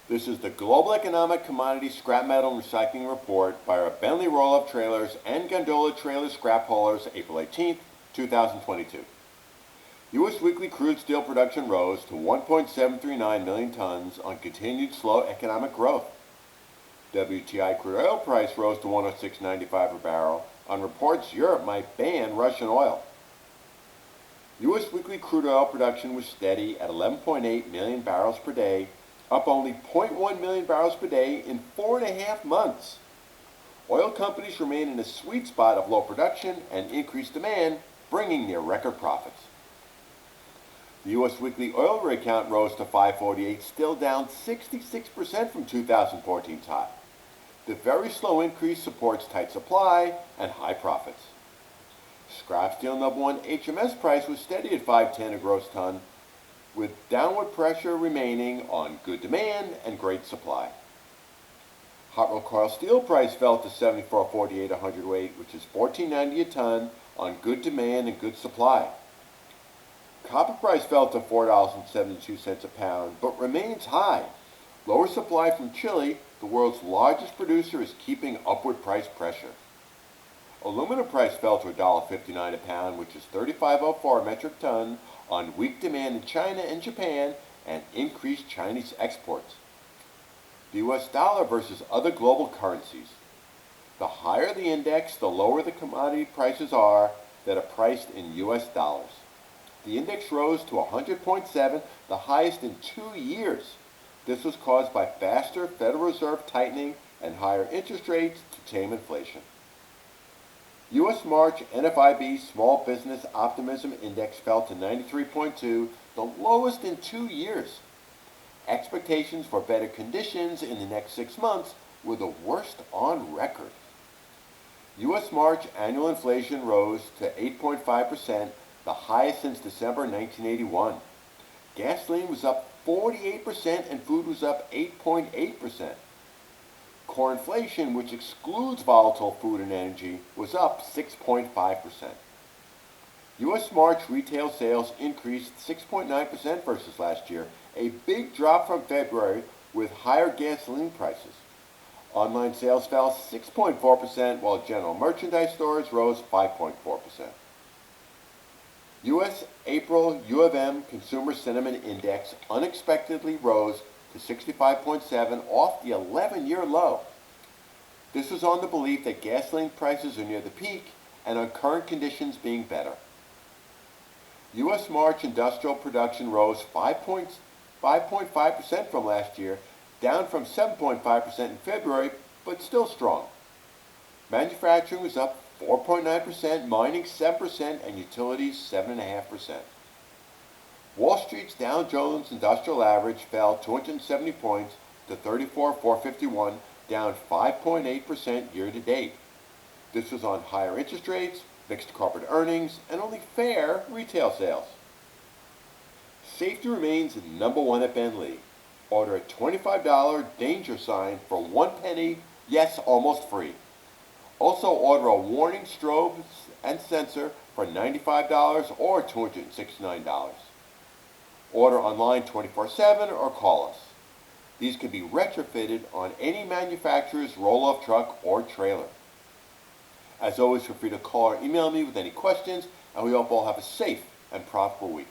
This is the Global Economic Commodity Scrap Metal Recycling Report by our Bentley Roll-Up Trailers and Gondola Trailer Scrap Haulers, April 18, 2022. U.S. weekly crude steel production rose to 1.739 million tons on continued slow economic growth. WTI crude oil price rose to $106.95 per barrel on reports Europe might ban Russian oil. U.S. weekly crude oil production was steady at 11.8 million barrels per day, up only 0.1 million barrels per day in 4.5 months. Oil companies remain in a sweet spot of low production and increased demand, bringing near record profits. The U.S. weekly oil rig count rose to 548, still down 66% from 2014's high. The very slow increase supports tight supply and high profits. Scrap steel number one HMS price was steady at $5.10 a gross ton, with downward pressure remaining on good demand and great supply. Hot rolled coil steel price fell to $74.48 a hundredweight, which is $14.90 a ton on good demand and good supply. Copper price fell to $4.72 a pound, but remains high. Lower supply from Chile, the world's largest producer, is keeping upward price pressure. Aluminum price fell to $1.59 a pound, which is $35.04 a metric ton, on weak demand in China and Japan and increased Chinese exports. The U.S. dollar versus other global currencies. The higher the index, the lower the commodity prices are that are priced in U.S. dollars. The index rose to 100.7, the highest in 2 years. This was caused by faster Federal Reserve tightening and higher interest rates to tame inflation. U.S. March NFIB Small Business Optimism Index fell to 93.2, the lowest in 2 years. Expectations for better conditions in the next 6 months were the worst on record. U.S. March annual inflation rose to 8.5%, the highest since December 1981. Gasoline was up 48% and food was up 8.8%. Core inflation, which excludes volatile food and energy, was up 6.5%. U.S. March retail sales increased 6.9% versus last year, a big drop from February with higher gasoline prices. Online sales fell 6.4%, while general merchandise stores rose 5.4%. U.S. April U of M Consumer Sentiment Index unexpectedly rose to 65.7, off the 11-year low. This was on the belief that gasoline prices are near the peak and on current conditions being better. U.S. March industrial production rose 5.5% from last year, down from 7.5% in February, but still strong. Manufacturing was up 4.9%, mining 7%, and utilities 7.5%. Wall Street's Dow Jones Industrial Average fell 270 points to 34,451, down 5.8% year to date. This was on higher interest rates, mixed corporate earnings, and only fair retail sales. Safety remains number one at Bentley. Order a $25 danger sign for 1 penny, yes, almost free. Also order a warning strobe and sensor for $95 or $269. Order online 24/7 or call us. These can be retrofitted on any manufacturer's roll-off truck or trailer. As always, feel free to call or email me with any questions, and we hope all have a safe and profitable week.